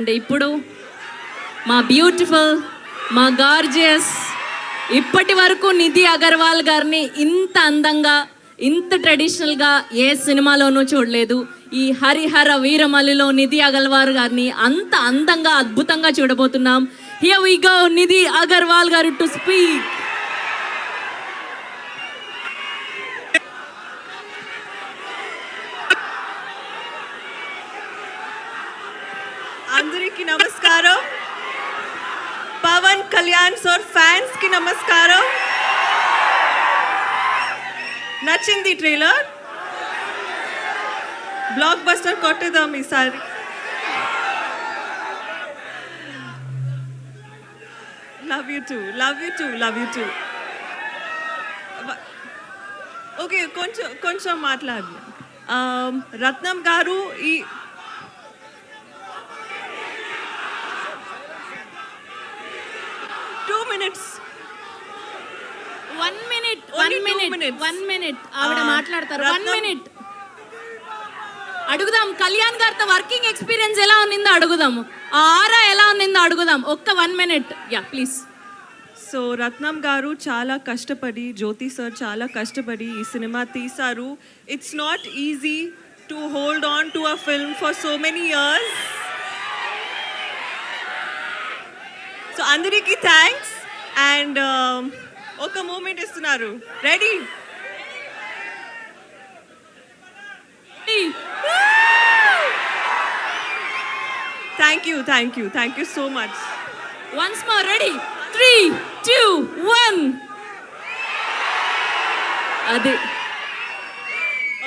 అంటే ఇప్పుడు మా బ్యూటిఫుల్, మా గార్జియస్, ఇప్పటి వరకు నిధి అగర్వాల్ గారిని ఇంత అందంగా, ఇంత ట్రెడిషనల్గా ఏ సినిమాలోనూ చూడలేదు. ఈ హరిహర వీరమల్లిలో నిధి అగర్వాల్ గారిని అంత అందంగా, అద్భుతంగా చూడబోతున్నాం. Here we go, Nidhi Agarwal గారు టు స్పీక్. అందరికీ నమస్కారం. పవన్ కళ్యాణ్ సార్ ఫ్యాన్స్ కి నమస్కారం. నచ్చింది ట్రైలర్? బ్లాక్ బస్టర్ కొట్టేద్దాం ఈసారి. Love you two, love you two, love you two. Okay, కొంచెం మాట్లాడు. రత్నం గారు ఈ 2 minutes. 1 minute, Only 1 2 minute, minutes. 1 minute. ఆవిడ మాట్లాడతారు. 1 రత్నం- minute. అడుగుదాం, కళ్యాణ్ గారితో వర్కింగ్ ఎక్స్పీరియన్స్ ఎలా ఉన్నిందో అడుగుదాం, ఆ ఆరా ఎలా ఉన్నిందో అడుగుదాం. ఒక్క 1 minute. Yeah please. సో రత్నం గారు చాలా కష్టపడి, జ్యోతి సార్ చాలా కష్టపడి ఈ సినిమా తీశారు. It's not easy to hold on to a film for so many years. So అందరికీ థ్యాంక్స్. అండ్ ఒక మూమెంట్ ఇస్తున్నారు. Ready? Thank you so much. Once more. Ready? 3, 2, 1. అది.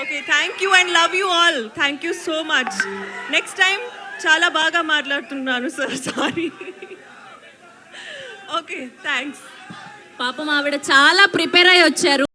Okay, thank you and love you all. Thank you so much. Next time చాలా బాగా మాట్లాడుతున్నాను sir, sorry. Okay, thanks. పాపం ఆవిడ చాలా ప్రిపేర్ అయ్యి వచ్చారు.